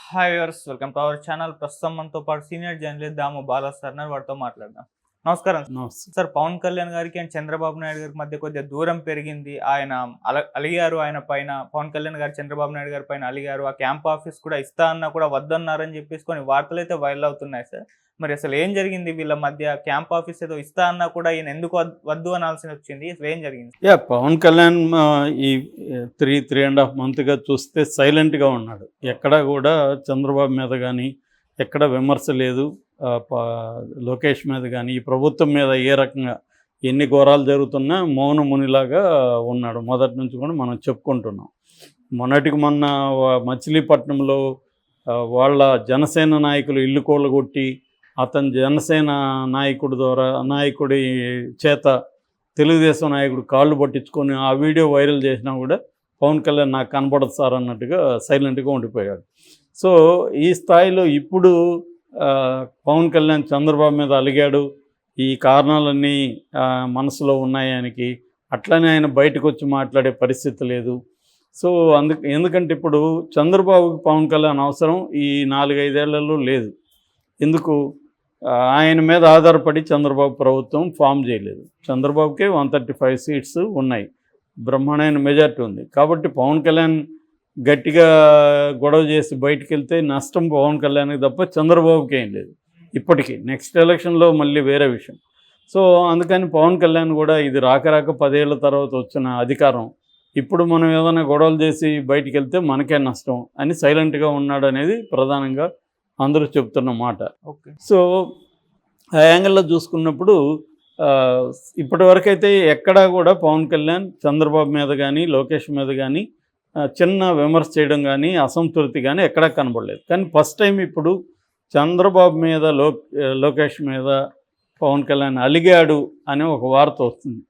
Hi viewers, welcome to our channel. ప్రస్తుతం మనతో పాటు సీనియర్ జర్నలిస్ట్ దాము బాలా సార్ ఉన్నారు. వారితో మాట్లాడదాం. నమస్కారం నమస్తే. సార్. పవన్ కళ్యాణ్ గారికి అండ్ చంద్రబాబు నాయుడు గారి మధ్య కొద్దిగా దూరం పెరిగింది. ఆయన అలిగారు, ఆయన పైన పవన్ కళ్యాణ్ గారు చంద్రబాబు నాయుడు గారి పైన అలిగారు. ఆ క్యాంప్ ఆఫీస్ కూడా ఇస్తా అన్నా కూడా వద్దన్నారని చెప్పేసి కొన్ని వార్తలు అయితే వైరల్ అవుతున్నాయి సార్. మరి అసలు ఏం జరిగింది వీళ్ళ మధ్య? క్యాంప్ ఆఫీస్ ఏదో ఇస్తా అన్నా కూడా ఈయన ఎందుకు వద్దు అనాల్సి వచ్చింది? అసలు ఏం జరిగింది? పవన్ కళ్యాణ్ ఈ 3.5 మంత్గా చూస్తే సైలెంట్గా ఉన్నాడు. ఎక్కడా కూడా చంద్రబాబు మీద కానీ ఎక్కడ విమర్శ లేదు. లోకేష్ మీద కానీ ఈ ప్రభుత్వం మీద ఏ రకంగా ఎన్ని ఘోరాలు జరుగుతున్నా మౌన మునిలాగా ఉన్నాడు. మొదటి నుంచి కూడా మనం చెప్పుకుంటున్నాం. మొన్నటికి మొన్న మచిలీపట్నంలో వాళ్ళ జనసేన నాయకులు ఇల్లు కూలగొట్టి అతని జనసేన నాయకుడి చేత తెలుగుదేశం నాయకుడు కాళ్ళు పట్టించుకొని ఆ వీడియో వైరల్ చేసినా కూడా పవన్ కళ్యాణ్ నాకు కనపడదు సార్ అన్నట్టుగా సైలెంట్గా ఉండిపోయాడు. సో ఈ స్థాయిలో ఇప్పుడు పవన్ కళ్యాణ్ చంద్రబాబు మీద అలిగాడు. ఈ కారణాలన్నీ మనసులో ఉన్నాయి ఆయనకి. అట్లనే ఆయన బయటకు వచ్చి మాట్లాడే పరిస్థితి లేదు. సో ఎందుకంటే ఇప్పుడు చంద్రబాబుకి పవన్ కళ్యాణ్ అవసరం ఈ 4-5 ఏళ్లలో లేదు. ఎందుకు? ఆయన మీద ఆధారపడి చంద్రబాబు ప్రభుత్వం ఫామ్ చేయలేదు. చంద్రబాబుకే 135 సీట్స్ ఉన్నాయి, బ్రహ్మాండమైన మెజార్టీ ఉంది. కాబట్టి పవన్ కళ్యాణ్ గట్టిగా గొడవ చేసి బయటికి వెళ్తే నష్టం పవన్ కళ్యాణ్కి తప్ప చంద్రబాబుకి ఏం లేదు. ఇప్పటికీ నెక్స్ట్ ఎలక్షన్లో మళ్ళీ వేరే విషయం. సో అందుకని పవన్ కళ్యాణ్ కూడా ఇది రాక 10 ఏళ్ల తర్వాత వచ్చిన అధికారం, ఇప్పుడు మనం ఏదైనా గొడవలు చేసి బయటికి వెళ్తే మనకే నష్టం అని సైలెంట్గా ఉన్నాడు అనేది ప్రధానంగా అందరూ చెప్తున్న మాట. ఓకే. సో ఆ యాంగిల్లో చూసుకున్నప్పుడు ఇప్పటి వరకైతే ఎక్కడా కూడా పవన్ కళ్యాణ్ చంద్రబాబు మీద కానీ లోకేష్ మీద కానీ చిన్న విమర్శ చేయడం కానీ అసంతృప్తి కానీ ఎక్కడా కనబడలేదు. కానీ ఫస్ట్ టైం ఇప్పుడు చంద్రబాబు మీద లోకేష్ మీద పవన్ కళ్యాణ్ అలిగాడు అనే ఒక వార్త వస్తుంది.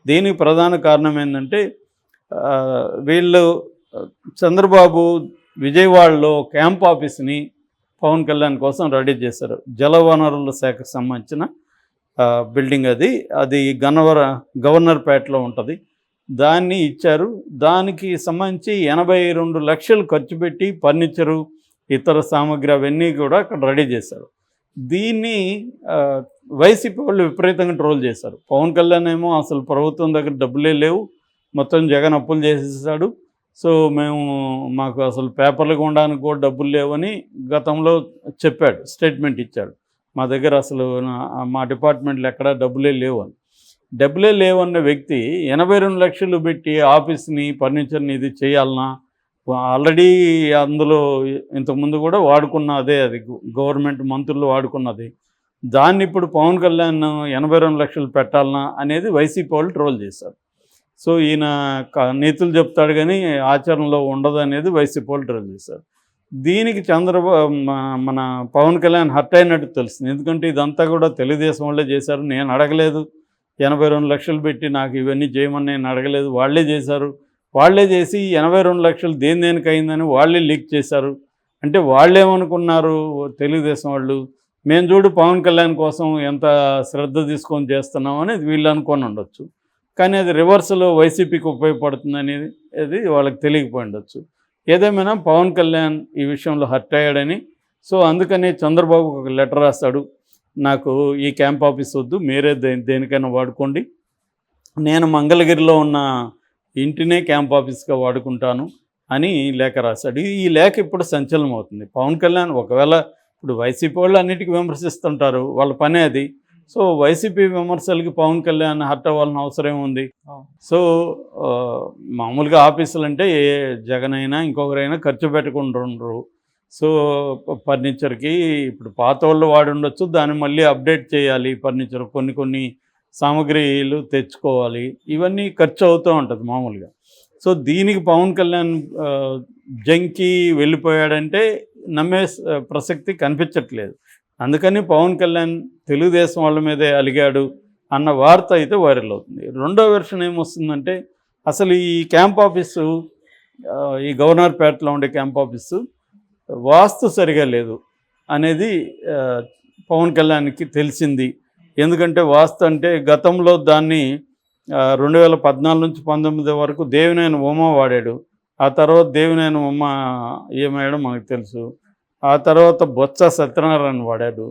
దీనికి ప్రధాన కారణం ఏంటంటే వీళ్ళు చంద్రబాబు విజయవాడలో క్యాంప్ ఆఫీస్ని పవన్ కళ్యాణ్ కోసం రెడీ చేశారు. జలవనరుల శాఖకు సంబంధించిన బిల్డింగ్ అది గవర్నర్పేటలో ఉంటుంది. దాన్ని ఇచ్చారు. దానికి సంబంధించి 82 లక్షలు ఖర్చు పెట్టి ఫర్నిచరు ఇతర సామాగ్రి అవన్నీ కూడా అక్కడ రెడీ చేశారు. దీన్ని వైసీపీ వాళ్ళు విపరీతంగా ట్రోల్ చేశారు. పవన్ కళ్యాణ్ ఏమో అసలు ప్రభుత్వం దగ్గర డబ్బులే లేవు, మొత్తం జగన్ అప్పులు చేసేసాడు, సో మాకు అసలు పేపర్లు కొనడానికి కూడా డబ్బులు లేవని గతంలో చెప్పాడు, స్టేట్మెంట్ ఇచ్చాడు. మా దగ్గర అసలు మా డిపార్ట్మెంట్లో ఎక్కడా డబ్బులే లేవన్న వ్యక్తి 82 లక్షలు పెట్టి ఆఫీస్ని ఫర్నిచర్ని ఇది చేయాలన్నా? ఆల్రెడీ అందులో ఇంతకుముందు కూడా వాడుకున్నదే, అది గవర్నమెంట్ మంత్రులు వాడుకున్నది. దాన్ని ఇప్పుడు పవన్ కళ్యాణ్ 82 లక్షలు పెట్టాలన్నా అనేది వైసీపీ వాళ్ళు ట్రోల్ చేశారు. సో ఈయన నీతులు చెప్తాడు కానీ ఆచరణలో ఉండదు అనేది వైసీపీ వాళ్ళు ట్రోల్ చేశారు. దీనికి మన పవన్ కళ్యాణ్ హర్ట్ అయినట్టు తెలుస్తుంది. ఎందుకంటే ఇదంతా కూడా తెలుగుదేశం వాళ్ళే చేశారు, నేను అడగలేదు. 82 లక్షలు పెట్టి నాకు ఇవన్నీ చేయమని నేను అడగలేదు, వాళ్ళే చేశారు. వాళ్ళే చేసి 82 లక్షలు దేనికి అయిందని వాళ్ళే లీక్ చేశారు. అంటే వాళ్ళేమనుకున్నారు తెలుగుదేశం వాళ్ళు, మేము చూడు పవన్ కళ్యాణ్ కోసం ఎంత శ్రద్ధ తీసుకొని చేస్తున్నాం అనేది వీళ్ళు అనుకొని ఉండొచ్చు. కానీ అది రివర్స్లో వైసీపీకి ఉపయోగపడుతుంది అనేది వాళ్ళకి తెలియకపోయి ఉండొచ్చు. ఏదేమైనా పవన్ కళ్యాణ్ ఈ విషయంలో హర్ట్ అయ్యాడని, సో అందుకని చంద్రబాబు ఒక లెటర్ రాస్తాడు, నాకు ఈ క్యాంప్ ఆఫీస్ వద్దు, మీరే దేనికైనా వాడుకోండి, నేను మంగళగిరిలో ఉన్న ఇంటినే క్యాంప్ ఆఫీస్గా వాడుకుంటాను అని లేఖ రాశాడు. ఈ లేఖ ఇప్పుడు సంచలనం అవుతుంది. పవన్ కళ్యాణ్ ఒకవేళ ఇప్పుడు వైసీపీ వాళ్ళు అన్నిటికీ విమర్శిస్తుంటారు, వాళ్ళ పనే అది. సో వైసీపీ విమర్శలకి పవన్ కళ్యాణ్ హర్ట్ అవ్వాల్సిన అవసరం ఉంది. సో మామూలుగా ఆఫీసులు అంటే జగన్ అయినా ఇంకొకరైనా ఖర్చు పెట్టుకుంటుండ్రు. సో ఫర్నిచర్కి ఇప్పుడు పాత వాళ్ళు వాడి ఉండొచ్చు, దాన్ని మళ్ళీ అప్డేట్ చేయాలి, ఫర్నిచర్ కొన్ని సామాగ్రిలు తెచ్చుకోవాలి, ఇవన్నీ ఖర్చు అవుతూ ఉంటుంది మామూలుగా. సో దీనికి పవన్ కళ్యాణ్ జంకి వెళ్ళిపోయాడంటే నమ్మే ప్రసక్తి కనిపించట్లేదు. అందుకని పవన్ కళ్యాణ్ తెలుగుదేశం వాళ్ళ మీదే అలిగాడు అన్న వార్త అయితే వైరల్ అవుతుంది. రెండో వెర్షన్ ఏమొస్తుందంటే అసలు ఈ క్యాంప్ ఆఫీసు, ఈ గవర్నర్పేటలో ఉండే క్యాంప్ ఆఫీసు వాస్తు సరిగా లేదు అనేది పవన్ కళ్యాణ్కి తెలిసింది. ఎందుకంటే వాస్తు అంటే గతంలో దాన్ని 2014 నుంచి 19 వరకు దేవినేని ఉమ వాడాడు. ఆ తర్వాత దేవినేని ఉమ ఏమయ్యాడో మనకు తెలుసు. ఆ తర్వాత బొత్స సత్యనారాయణ వాడాడు,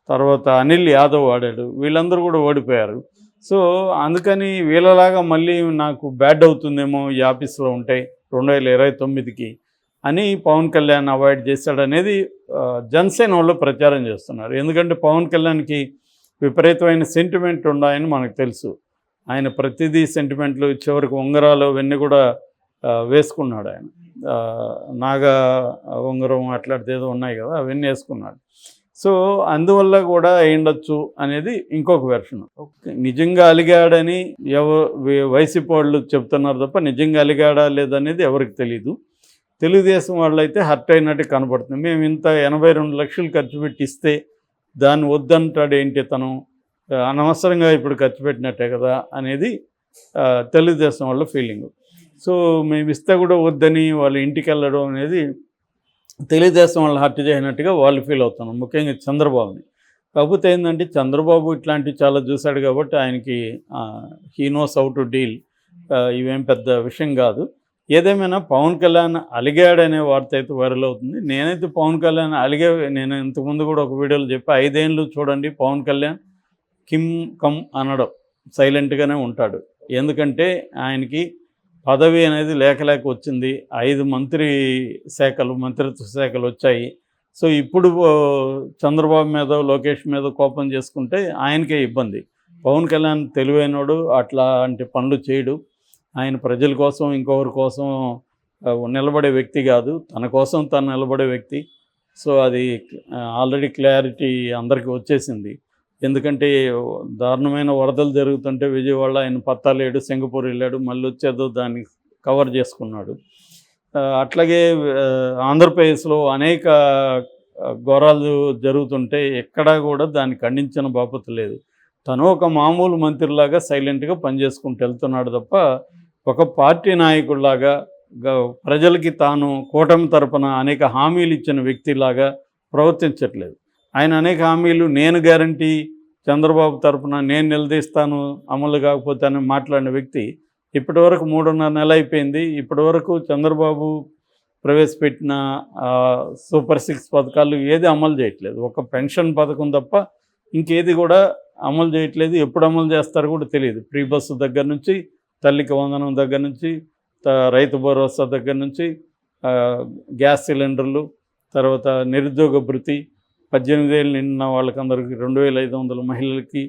తర్వాత అనిల్ యాదవ్ వాడాడు, వీళ్ళందరూ కూడా ఓడిపోయారు. సో అందుకని వీళ్ళలాగా మళ్ళీ నాకు బ్యాడ్ అవుతుందేమో ఈ ఆఫీస్లో ఉంటాయి 2029కి అని పవన్ కళ్యాణ్ అవాయిడ్ చేశాడనేది జనసేన వాళ్ళు ప్రచారం చేస్తున్నారు. ఎందుకంటే పవన్ కళ్యాణ్కి విపరీతమైన సెంటిమెంట్ ఉన్నాయని మనకు తెలుసు. ఆయన ప్రతిదీ సెంటిమెంట్లు, చివరికి ఉంగరాలు అవన్నీ కూడా వేసుకున్నాడు ఆయన. నాగా ఉంగరం అట్లాంటిది ఏదో ఉన్నాయి కదా, అవన్నీ వేసుకున్నాడు. సో అందువల్ల కూడా అయ్యుండొచ్చు అనేది ఇంకొక వెర్షన్. నిజంగా అలిగాడని వైసీపీ వాళ్ళు చెప్తున్నారు తప్ప నిజంగా అలిగాడా లేదనేది ఎవరికి తెలీదు. తెలుగుదేశం వాళ్ళు అయితే హర్ట్ అయినట్టు కనపడుతుంది. మేము ఇంత 82 లక్షలు ఖర్చు పెట్టి ఇస్తే దాన్ని వద్దంటాడు ఏంటి తను, అనవసరంగా ఇప్పుడు ఖర్చు పెట్టినట్టే కదా అనేది తెలుగుదేశం వాళ్ళ ఫీలింగ్. సో మేము ఇస్తే కూడా వద్దని వాళ్ళ ఇంటికి వెళ్ళడం అనేది తెలుగుదేశం వాళ్ళు హర్ట్ చేయనట్టుగా వాళ్ళు ఫీల్ అవుతున్నాం, ముఖ్యంగా చంద్రబాబుని. కాకపోతే ఏంటంటే చంద్రబాబు ఇట్లాంటివి చాలా చూశాడు కాబట్టి ఆయనకి he knows how to deal, ఇవేం పెద్ద విషయం కాదు. ఏదేమైనా పవన్ కళ్యాణ్ అలిగాడనే వార్త అయితే వైరల్ అవుతుంది. నేనైతే పవన్ కళ్యాణ్ నేను ఇంతకుముందు కూడా ఒక వీడియోలో చెప్పి 5 ఏళ్ళు చూడండి పవన్ కళ్యాణ్ కిమ్ కమ్ అనడం, సైలెంట్గానే ఉంటాడు. ఎందుకంటే ఆయనకి పదవి అనేది లేక వచ్చింది. 5 మంత్రిత్వ శాఖలు వచ్చాయి. సో ఇప్పుడు చంద్రబాబు మీద లోకేష్ మీద కోపం చేసుకుంటే ఆయనకే ఇబ్బంది. పవన్ కళ్యాణ్ తెలివైనోడు, అట్లాంటి పనులు చేయడు. ఆయన ప్రజల కోసం ఇంకొకరి కోసం నిలబడే వ్యక్తి కాదు, తన కోసం తను నిలబడే వ్యక్తి. సో అది ఆల్రెడీ క్లారిటీ అందరికీ వచ్చేసింది. ఎందుకంటే దారుణమైన వరదలు జరుగుతుంటే విజయవాడ ఆయన పత్తాలేడు, సింగపూర్ వెళ్ళాడు, మళ్ళీ వచ్చేదో దాన్ని కవర్ చేసుకున్నాడు. అట్లాగే ఆంధ్రప్రదేశ్లో అనేక ఘోరాలు జరుగుతుంటే ఎక్కడా కూడా దాన్ని ఖండించిన బాపత లేదు. తను ఒక మామూలు మంత్రిలాగా సైలెంట్గా పనిచేసుకుంటూ వెళ్తున్నాడు తప్ప ఒక పార్టీ నాయకుడిలాగా ప్రజలకి తాను కూటమి తరపున అనేక హామీలు ఇచ్చిన వ్యక్తిలాగా ప్రవర్తించట్లేదు. ఆయన అనేక హామీలు నేను గ్యారంటీ, చంద్రబాబు తరపున నేను నిలదీస్తాను, అమలు కాకపోతే అని మాట్లాడిన వ్యక్తి ఇప్పటివరకు 3.5 నెలలు అయిపోయింది. ఇప్పటివరకు చంద్రబాబు ప్రవేశపెట్టిన సూపర్ 6 పథకాలు ఏది అమలు చేయట్లేదు. ఒక పెన్షన్ పథకం తప్ప ఇంకేది కూడా అమలు చేయట్లేదు. ఎప్పుడు అమలు చేస్తారో కూడా తెలియదు. ఫ్రీ బస్సు దగ్గర నుంచి, తల్లికి వందనం దగ్గర నుంచి, రైతు భరోసా దగ్గర నుంచి, గ్యాస్ సిలిండర్లు, తర్వాత నిరుద్యోగ భృతి, 18 ఏళ్ళు నిండిన వాళ్ళకందరికీ 2500 మహిళలకి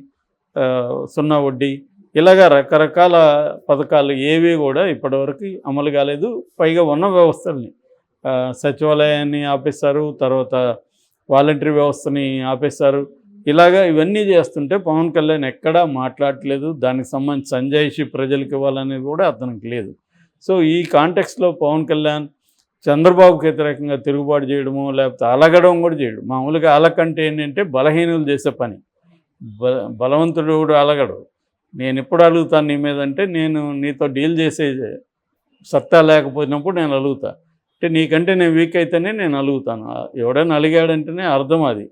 0 వడ్డీ, ఇలాగా రకరకాల పథకాలు ఏవి కూడా ఇప్పటివరకు అమలు కాలేదు. పైగా ఉన్న వ్యవస్థల్ని, సచివాలయాన్ని ఆపేశారు, తర్వాత వాలంటరీ వ్యవస్థని ఆపేశారు. ఇవన్నీ చేస్తుంటే పవన్ కళ్యాణ్ ఎక్కడా మాట్లాడట్లేదు. దానికి సంబంధించి సంజాయిషి ప్రజలకు ఇవ్వాలనేది కూడా అతనికి లేదు. సో ఈ కాంటెక్స్లో పవన్ కళ్యాణ్ చంద్రబాబుకి వ్యతిరేకంగా తిరుగుబాటు చేయడమో లేకపోతే అలగడం కూడా చేయడు. మామూలుగా అలకంటే ఏంటంటే బలహీనులు చేసే పని. బలవంతుడు కూడా అలగడు. నేను ఎప్పుడు అలుగుతాను నీ మీద అంటే, నేను నీతో డీల్ చేసే సత్తా లేకపోయినప్పుడు నేను అలుగుతా. అంటే నీకంటే నేను వీక్ అయితేనే నేను అలుగుతాను. ఎవడైనా అలిగాడంటేనే అర్థం అది.